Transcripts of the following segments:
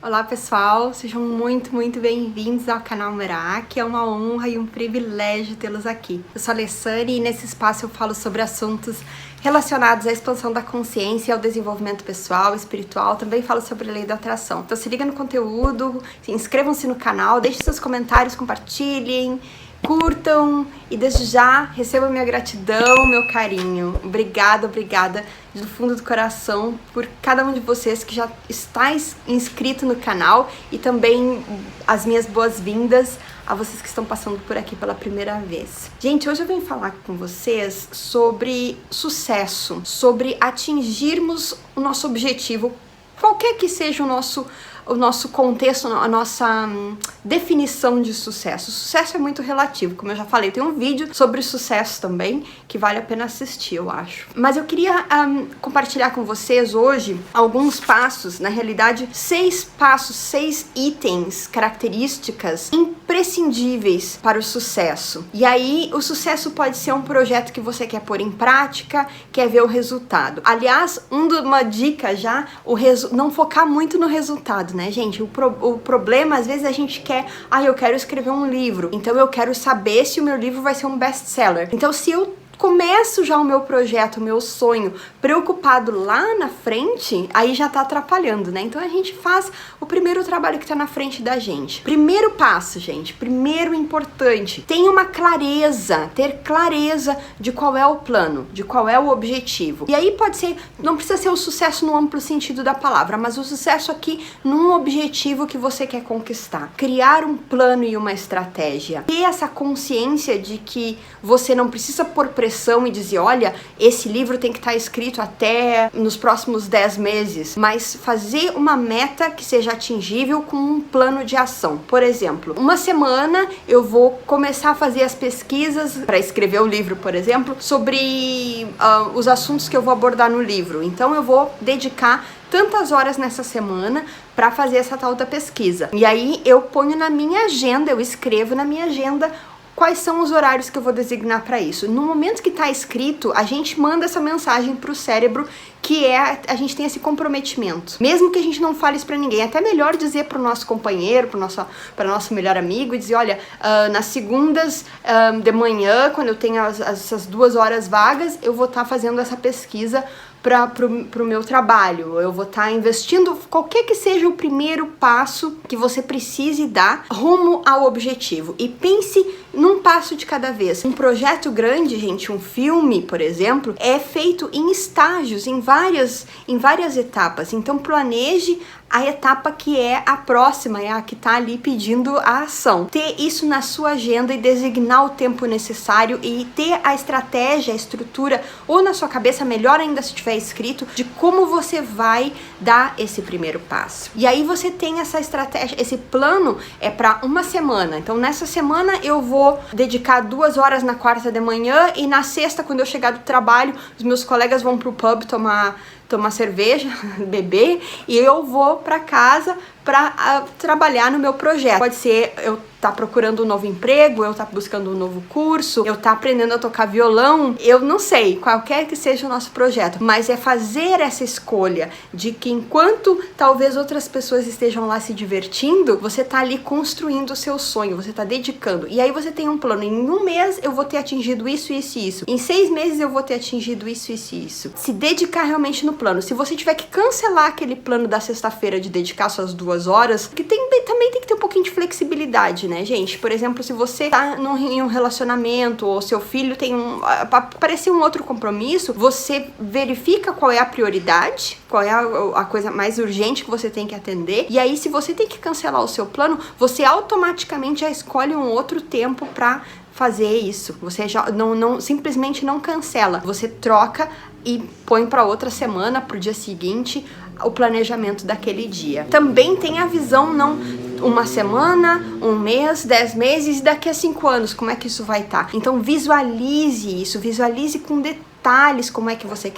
Olá pessoal, sejam muito bem-vindos ao canal Merak. É uma honra e um privilégio tê-los aqui. Eu sou a Alessane e nesse espaço eu falo sobre assuntos relacionados à expansão da consciência e ao desenvolvimento pessoal, espiritual. Também falo sobre a lei da atração. Então se liga no conteúdo, inscrevam-se no canal, deixem seus comentários, compartilhem, curtam e desde já recebam minha gratidão, meu carinho. Obrigada do fundo do coração por cada um de vocês que já está inscrito no canal e também as minhas boas-vindas a vocês que estão passando por aqui pela primeira vez. Gente, hoje eu venho falar com vocês sobre sucesso, sobre atingirmos o nosso objetivo, qualquer que seja o nosso contexto, a nossa definição de sucesso. O sucesso é muito relativo, como eu já falei, tem um vídeo sobre sucesso também, que vale a pena assistir, eu acho. Mas eu queria compartilhar com vocês hoje alguns passos, na realidade, 6 passos, 6 itens, características imprescindíveis para o sucesso. E aí, o sucesso pode ser um projeto que você quer pôr em prática, quer ver o resultado. Aliás, uma dica já, não focar muito no resultado, né, gente? O problema, às vezes, a gente quer, eu quero escrever um livro, então eu quero saber se o meu livro vai ser um best-seller. Então, se eu começo já o meu projeto, o meu sonho, preocupado lá na frente, aí já tá atrapalhando, né? Então a gente faz o primeiro trabalho que tá na frente da gente. Primeiro passo, gente, primeiro importante, tenha uma clareza, ter clareza de qual é o plano, de qual é o objetivo. E aí pode ser, não precisa ser o sucesso no amplo sentido da palavra, mas o sucesso aqui num objetivo que você quer conquistar. Criar um plano e uma estratégia. Ter essa consciência de que você não precisa pôr pressão e dizer, olha, esse livro tem que estar escrito até nos próximos 10 meses, mas fazer uma meta que seja atingível com um plano de ação. Por exemplo, uma semana eu vou começar a fazer as pesquisas para escrever o livro, por exemplo, sobre os assuntos que eu vou abordar no livro. Então eu vou dedicar tantas horas nessa semana para fazer essa tal da pesquisa. E aí eu ponho na minha agenda, eu escrevo na minha agenda quais são os horários que eu vou designar para isso. No momento que está escrito, a gente manda essa mensagem para o cérebro que a gente tem esse comprometimento. Mesmo que a gente não fale isso para ninguém, é até melhor dizer para o nosso companheiro, para o nosso melhor amigo, e dizer, olha, nas segundas de manhã, quando eu tenho essas 2 horas vagas, eu vou estar fazendo essa pesquisa para o meu trabalho. Eu vou estar investindo, qualquer que seja o primeiro passo que você precise dar rumo ao objetivo. E pense num passo de cada vez. Um projeto grande, gente, um filme, por exemplo, é feito em estágios, em várias etapas. Então planeje a etapa que é a próxima, é a que tá ali pedindo a ação. Ter isso na sua agenda e designar o tempo necessário e ter a estratégia, a estrutura, ou na sua cabeça, melhor ainda se tiver escrito, de como você vai dar esse primeiro passo. E aí você tem essa estratégia, esse plano é para uma semana. Então nessa semana eu vou dedicar 2 horas na quarta de manhã e na sexta, quando eu chegar do trabalho, os meus colegas vão pro pub tomar cerveja, beber, e eu vou para casa para trabalhar no meu projeto. Pode ser eu tá procurando um novo emprego, eu tá buscando um novo curso, eu tá aprendendo a tocar violão, eu não sei, qualquer que seja o nosso projeto, mas é fazer essa escolha de que enquanto talvez outras pessoas estejam lá se divertindo, você tá ali construindo o seu sonho, você tá dedicando, e aí você tem um plano, em 1 mês eu vou ter atingido isso, em 6 meses eu vou ter atingido isso. Se dedicar realmente no plano. Se você tiver que cancelar aquele plano da sexta-feira de dedicar suas 2 horas, que também tem que ter um pouquinho de flexibilidade, né, gente? Por exemplo, se você tá em um relacionamento ou seu filho tem aparecer um outro compromisso, você verifica qual é a prioridade, qual é a coisa mais urgente que você tem que atender, e aí se você tem que cancelar o seu plano, você automaticamente já escolhe um outro tempo pra fazer isso. Você já simplesmente não cancela, você troca e põe para outra semana, pro dia seguinte, o planejamento daquele dia. Também tem a visão, não uma semana, 1 mês, 10 meses e daqui a 5 anos, como é que isso vai estar? Então visualize isso, visualize com detalhes como é que você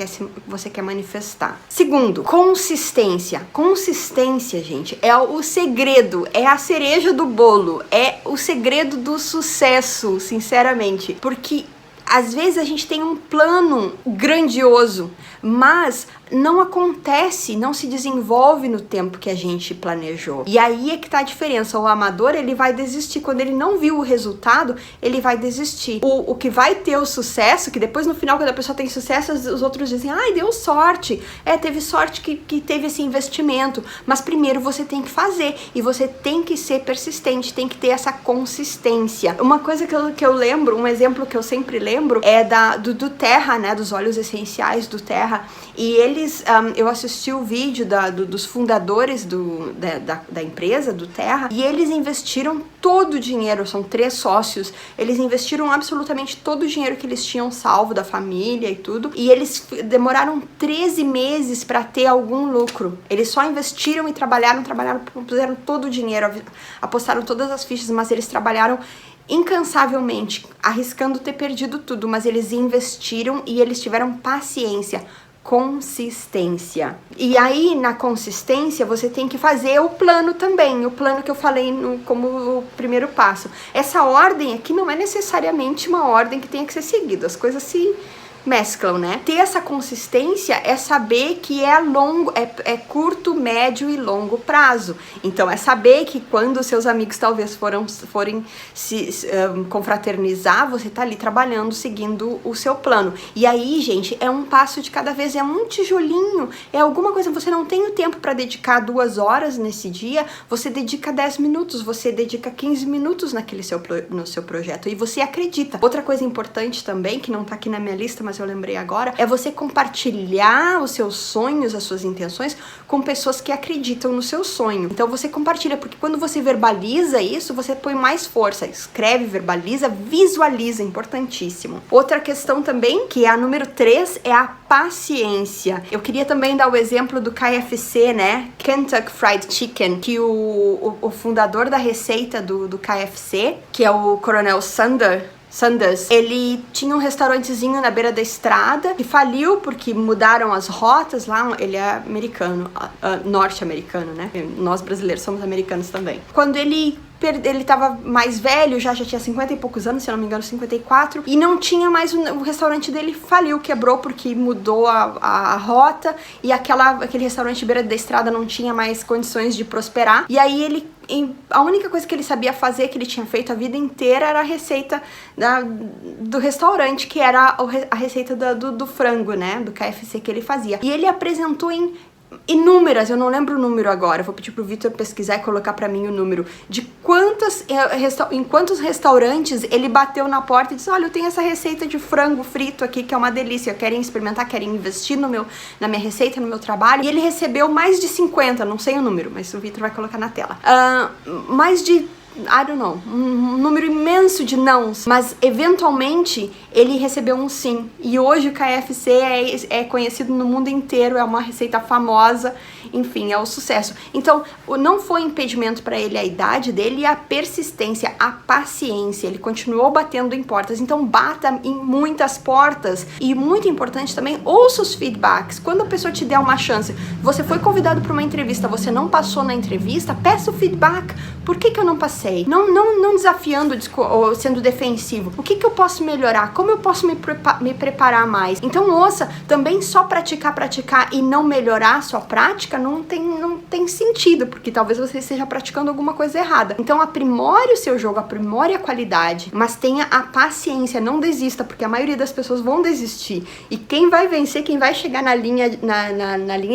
quer manifestar. Segundo, consistência. Consistência, gente, é o segredo, é a cereja do bolo, é o segredo do sucesso, sinceramente, porque Às vezes a gente tem um plano grandioso, mas não acontece, não se desenvolve no tempo que a gente planejou. E aí é que tá a diferença. O amador, ele vai desistir. Quando ele não viu o resultado, ele vai desistir. O que vai ter o sucesso, que depois no final, quando a pessoa tem sucesso, os outros dizem, ai, deu sorte. Teve sorte que teve esse investimento. Mas primeiro você tem que fazer. E você tem que ser persistente, tem que ter essa consistência. Uma coisa que eu lembro, um exemplo que eu sempre lembro, é do Terra, né? Dos óleos essenciais do Terra. E eu assisti o vídeo dos fundadores da empresa, do Terra, e eles investiram todo o dinheiro, são 3 sócios, eles investiram absolutamente todo o dinheiro que eles tinham salvo da família e tudo, e eles demoraram 13 meses para ter algum lucro. Eles só investiram e trabalharam, puseram todo o dinheiro, apostaram todas as fichas, mas eles trabalharam incansavelmente, arriscando ter perdido tudo, mas eles investiram e eles tiveram paciência, consistência. E aí, na consistência, você tem que fazer o plano também, o plano que eu falei como o primeiro passo. Essa ordem aqui não é necessariamente uma ordem que tenha que ser seguida, as coisas se mesclam, né? Ter essa consistência é saber que é curto, médio e longo prazo. Então é saber que quando seus amigos talvez forem se confraternizar, você tá ali trabalhando, seguindo o seu plano. E aí, gente, é um passo de cada vez, é um tijolinho, é alguma coisa. Você não tem o tempo para dedicar 2 horas nesse dia, você dedica 10 minutos, você dedica 15 minutos no seu projeto e você acredita. Outra coisa importante também, que não tá aqui na minha lista, mas eu lembrei agora, é você compartilhar os seus sonhos, as suas intenções com pessoas que acreditam no seu sonho. Então você compartilha, porque quando você verbaliza isso, você põe mais força, escreve, verbaliza, visualiza, importantíssimo. Outra questão também, que é a número 3, é a paciência. Eu queria também dar o exemplo do KFC, né? Kentucky Fried Chicken, que o fundador da receita do KFC, que é o Coronel Sanders, ele tinha um restaurantezinho na beira da estrada que faliu porque mudaram as rotas lá. Ele é americano, norte-americano, né? Nós brasileiros somos americanos também. Quando ele tava mais velho, já tinha 50 e poucos anos, se eu não me engano, 54, e não tinha mais, o restaurante dele faliu, quebrou porque mudou a rota, e aquele restaurante beira da estrada não tinha mais condições de prosperar, e aí a única coisa que ele sabia fazer, que ele tinha feito a vida inteira, era a receita do restaurante, que era a receita do frango, né, do KFC que ele fazia, e ele apresentou em inúmeras, eu não lembro o número agora, vou pedir pro Vitor pesquisar e colocar pra mim o número de em quantos restaurantes ele bateu na porta e disse, olha, eu tenho essa receita de frango frito aqui que é uma delícia, querem experimentar, querem investir na minha receita, no meu trabalho, e ele recebeu mais de 50, não sei o número, mas o Vitor vai colocar na tela, mais de I don't know, um número imenso de nãos, mas eventualmente ele recebeu um sim, e hoje o KFC é conhecido no mundo inteiro, é uma receita famosa, enfim, é o sucesso. Então, não foi impedimento para ele a idade dele e a persistência, a paciência, ele continuou batendo em portas. Então, bata em muitas portas, e muito importante também, ouça os feedbacks. Quando a pessoa te der uma chance, você foi convidado para uma entrevista, você não passou na entrevista, peça o feedback. Por que eu não passei? Não desafiando ou sendo defensivo. O que eu posso melhorar? Como eu posso me preparar mais? Então, ouça, também só praticar e não melhorar a sua prática não tem sentido, porque talvez você esteja praticando alguma coisa errada. Então, aprimore o seu jogo, aprimore a qualidade, mas tenha a paciência, não desista, porque a maioria das pessoas vão desistir. E quem vai vencer, quem vai chegar na linha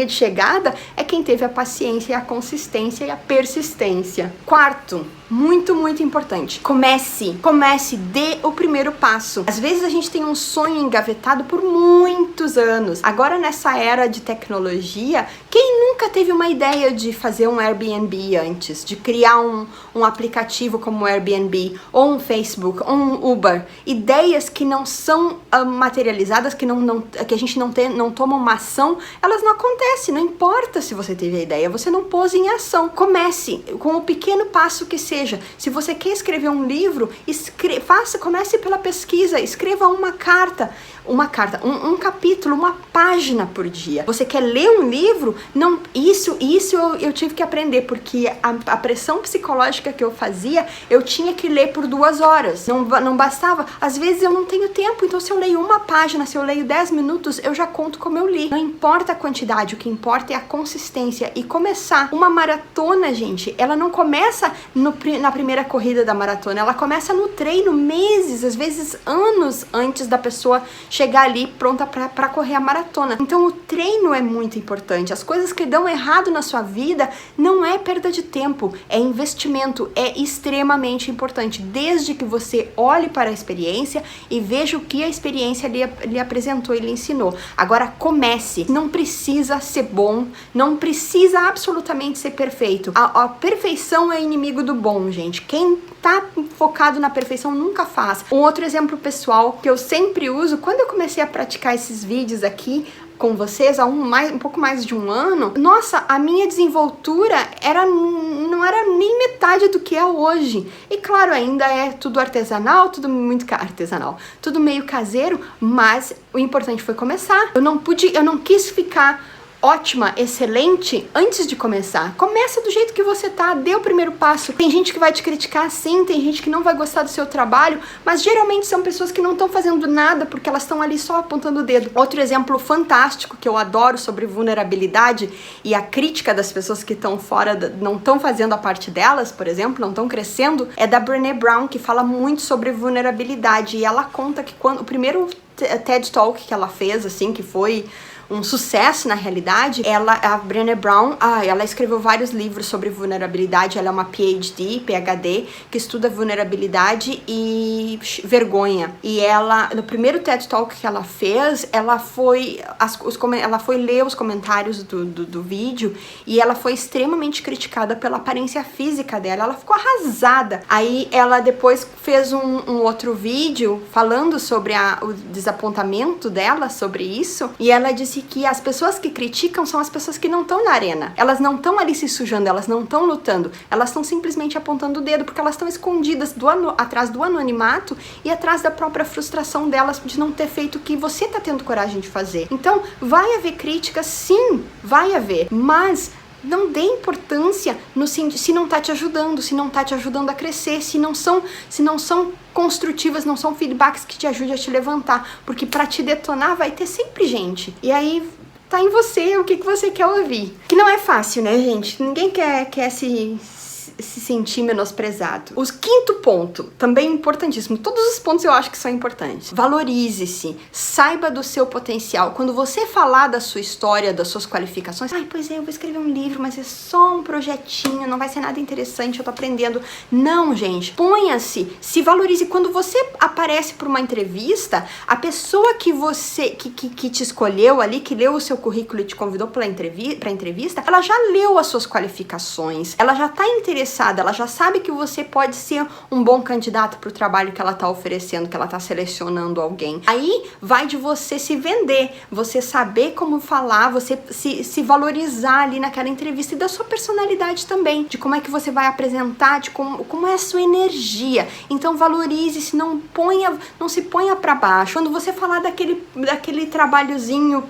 de chegada é quem teve a paciência, a consistência e a persistência. Quarto, muito, muito importante. Comece, dê o primeiro passo. Às vezes a gente tem um sonho engavetado por muitos anos. Agora, nessa era de tecnologia, quem nunca teve uma ideia de fazer um Airbnb antes? De criar um aplicativo como o Airbnb, ou um Facebook, ou um Uber? Ideias que não são materializadas, que a gente não toma uma ação, elas não acontecem. Não importa se você teve a ideia, você não pôs em ação. Comece com o pequeno passo que seja. seja. Se você quer escrever um livro, comece pela pesquisa, escreva uma carta, um capítulo, uma página por dia. Você quer ler um livro? Não, isso eu tive que aprender, porque a pressão psicológica que eu fazia, eu tinha que ler por 2 horas. Não bastava. Às vezes eu não tenho tempo, então se eu leio uma página, se eu leio 10 minutos, eu já conto como eu li. Não importa a quantidade, o que importa é a consistência. E começar uma maratona, gente, ela não começa na primeira corrida da maratona, ela começa no treino, meses, às vezes anos antes da pessoa chegar ali pronta para correr a maratona. Então o treino é muito importante. As coisas que dão errado na sua vida não é perda de tempo, é investimento, é extremamente importante, desde que você olhe para a experiência e veja o que a experiência lhe apresentou e lhe ensinou. Agora comece, não precisa ser bom, não precisa absolutamente ser perfeito. A perfeição é inimigo do bom, gente. Quem tá focado na perfeição nunca faz. Um outro exemplo pessoal que eu sempre uso, quando eu comecei a praticar esses vídeos aqui com vocês há um pouco mais de 1 ano, nossa, a minha desenvoltura não era nem metade do que é hoje. E claro, ainda é tudo artesanal, tudo muito artesanal, tudo meio caseiro, mas o importante foi começar. Eu não quis ficar ótima, excelente antes de começar. Começa do jeito que você tá, dê o primeiro passo. Tem gente que vai te criticar sim, tem gente que não vai gostar do seu trabalho, mas geralmente são pessoas que não estão fazendo nada porque elas estão ali só apontando o dedo. Outro exemplo fantástico que eu adoro sobre vulnerabilidade e a crítica das pessoas que estão fora, não estão fazendo a parte delas, por exemplo, não estão crescendo, é da Brené Brown, que fala muito sobre vulnerabilidade, e ela conta que quando o primeiro TED Talk que ela fez, assim, que foi um sucesso na realidade, a Brené Brown, ela escreveu vários livros sobre vulnerabilidade, ela é uma PhD, que estuda vulnerabilidade e vergonha. E ela, no primeiro TED Talk que ela fez, ela foi ler os comentários do vídeo e ela foi extremamente criticada pela aparência física dela, ela ficou arrasada. Aí ela depois fez um outro vídeo falando sobre o desapontamento dela sobre isso, e ela disse que as pessoas que criticam são as pessoas que não estão na arena. Elas não estão ali se sujando, elas não estão lutando, elas estão simplesmente apontando o dedo, porque elas estão escondidas atrás do anonimato e atrás da própria frustração delas de não ter feito o que você está tendo coragem de fazer. Então, vai haver críticas, sim, vai haver, mas não dê importância se não tá te ajudando, se não tá te ajudando a crescer, se não são construtivas, não são feedbacks que te ajudem a te levantar, porque para te detonar vai ter sempre gente. E aí tá em você o que você quer ouvir. Que não é fácil, né, gente? Ninguém quer se sentir menosprezado. O 5º ponto, também importantíssimo. Todos os pontos eu acho que são importantes. Valorize-se, saiba do seu potencial. Quando você falar da sua história, das suas qualificações, pois é, eu vou escrever um livro, mas é só um projetinho, não vai ser nada interessante, eu tô aprendendo. Não, gente, ponha-se, se valorize. Quando você aparece para uma entrevista, a pessoa que te escolheu ali, que leu o seu currículo e te convidou para entrevista, ela já leu as suas qualificações, ela já tá interessada, ela já sabe que você pode ser um bom candidato para o trabalho que ela está oferecendo, que ela está selecionando alguém. Aí vai de você se vender, você saber como falar, você se valorizar ali naquela entrevista, e da sua personalidade também, de como é que você vai apresentar, de como é a sua energia. Então valorize-se, não se ponha para baixo. Quando você falar daquele trabalhozinho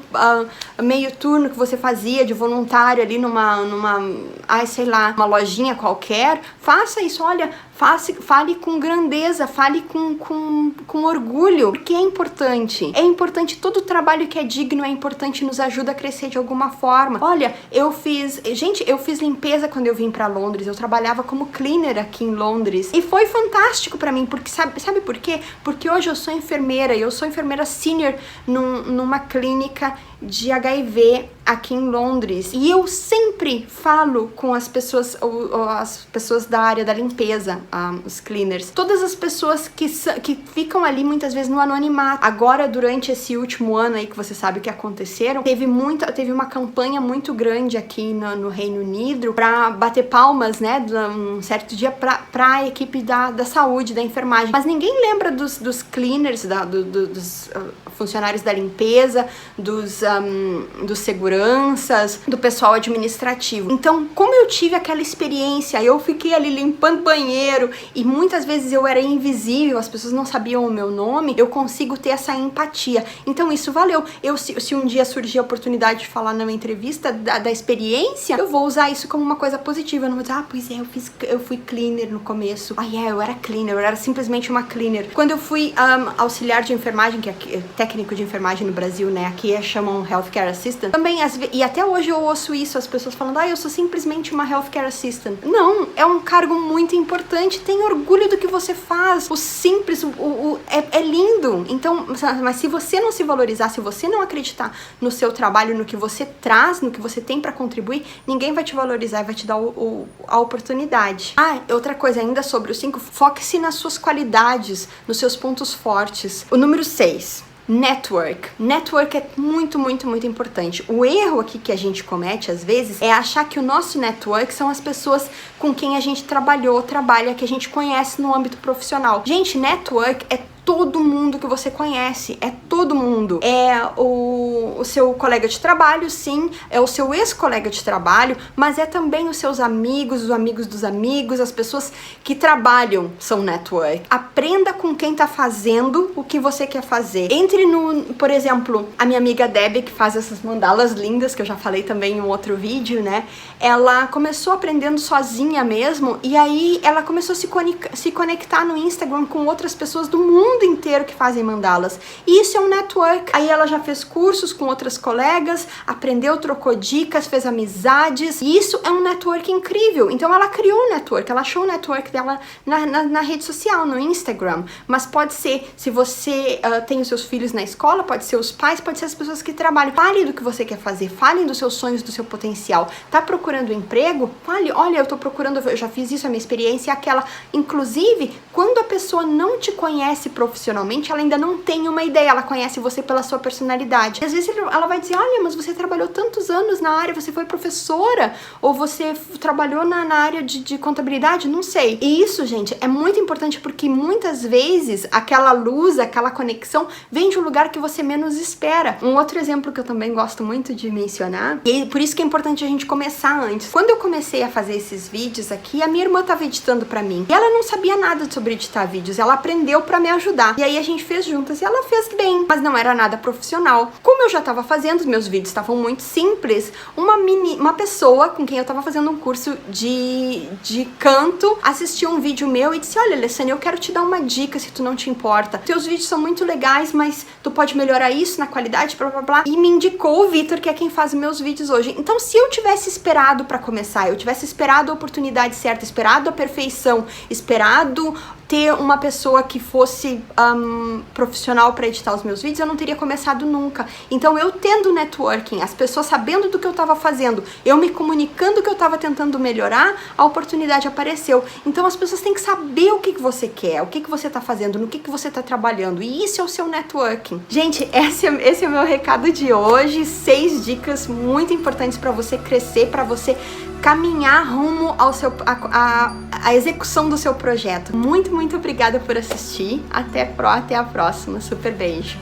meio turno que você fazia de voluntário ali numa uma lojinha qualquer, faça isso, olha, fale com grandeza, fale com orgulho, porque é importante, todo trabalho que é digno é importante, nos ajuda a crescer de alguma forma. Olha, eu fiz limpeza quando eu vim pra Londres, eu trabalhava como cleaner aqui em Londres, e foi fantástico pra mim, porque sabe por quê? Porque hoje eu sou enfermeira senior numa clínica de HIV aqui em Londres, e eu sempre falo com as pessoas da área da limpeza, os cleaners, todas as pessoas que ficam ali muitas vezes no anonimato. Agora, durante esse último ano aí que você sabe o que aconteceram, teve uma campanha muito grande aqui no Reino Unido pra bater palmas, né, um certo dia pra equipe da saúde, da enfermagem. Mas ninguém lembra dos cleaners, dos funcionários da limpeza, dos seguranças, do pessoal administrativo. Então, como eu tive aquela experiência, eu fiquei ali limpando banheiro e muitas vezes eu era invisível, as pessoas não sabiam o meu nome, eu consigo ter essa empatia. Então isso valeu. Se um dia surgir a oportunidade de falar numa entrevista da experiência, eu vou usar isso como uma coisa positiva. Eu não vou dizer, pois é, eu fui cleaner no começo. Eu era cleaner, eu era simplesmente uma cleaner. Quando eu fui auxiliar de enfermagem, que é técnico de enfermagem no Brasil, né, aqui chamam Healthcare Assistant, também, e até hoje eu ouço isso, as pessoas falando, eu sou simplesmente uma Healthcare Assistant. Não, é um cargo muito importante, tem orgulho do que você faz, o simples, é lindo. Então, mas se você não se valorizar, se você não acreditar no seu trabalho, no que você traz, no que você tem pra contribuir, ninguém vai te valorizar e vai te dar a oportunidade. Outra coisa ainda sobre o 5, foque-se nas suas qualidades, nos seus pontos fortes. O número 6. Network. Network é muito, muito, muito importante. O erro aqui que a gente comete, às vezes, é achar que o nosso network são as pessoas com quem a gente trabalha, que a gente conhece no âmbito profissional. Gente, network é todo mundo que você conhece, é todo mundo. É o seu colega de trabalho, sim, é o seu ex-colega de trabalho, mas é também os seus amigos, os amigos dos amigos, as pessoas que trabalham são network. Aprenda com quem tá fazendo o que você quer fazer. Entre por exemplo, a minha amiga Debbie, que faz essas mandalas lindas, que eu já falei também em um outro vídeo, né? Ela começou aprendendo sozinha mesmo, e aí ela começou a se conectar no Instagram com outras pessoas do mundo inteiro que fazem mandalas. E isso é um network. Aí ela já fez cursos com outras colegas, aprendeu, trocou dicas, fez amizades. E isso é um network incrível. Então ela criou um network, ela achou o network dela na rede social, no Instagram. Mas pode ser, se você tem os seus filhos na escola, pode ser os pais, pode ser as pessoas que trabalham. Fale do que você quer fazer, falem dos seus sonhos, do seu potencial. Tá procurando emprego? Fale, olha, eu tô procurando, eu já fiz isso, a minha experiência é aquela. Inclusive, quando a pessoa não te conhece profissionalmente, ela ainda não tem uma ideia, ela conhece você pela sua personalidade. Às vezes ela vai dizer, olha, mas você trabalhou tantos anos na área, você foi professora, ou você trabalhou na área de contabilidade, não sei. E isso, gente, é muito importante porque muitas vezes aquela luz, aquela conexão vem de um lugar que você menos espera. Um outro exemplo que eu também gosto muito de mencionar, e por isso que é importante a gente começar antes. Quando eu comecei a fazer esses vídeos aqui, a minha irmã estava editando pra mim, e ela não sabia nada sobre editar vídeos, ela aprendeu pra me ajudar. E aí a gente fez juntas e ela fez bem, mas não era nada profissional. Como eu já tava fazendo, os meus vídeos estavam muito simples, uma pessoa com quem eu tava fazendo um curso de canto assistiu um vídeo meu e disse, olha, Alessandra, eu quero te dar uma dica, se tu não te importa. Teus vídeos são muito legais, mas tu pode melhorar isso na qualidade, blá blá blá. E me indicou o Vitor, que é quem faz meus vídeos hoje. Então, se eu tivesse esperado pra começar, eu tivesse esperado a oportunidade certa, esperado a perfeição, esperado ter uma pessoa que fosse profissional para editar os meus vídeos, eu não teria começado nunca. Então, eu tendo networking, as pessoas sabendo do que eu estava fazendo, eu me comunicando que eu estava tentando melhorar, a oportunidade apareceu. Então, as pessoas têm que saber o que você quer, o que você está fazendo, no que você está trabalhando. E isso é o seu networking. Gente, esse é o meu recado de hoje. 6 dicas muito importantes para você crescer, para você caminhar rumo ao a execução do seu projeto. Muito, muito obrigada por assistir. Até a próxima. Super beijo.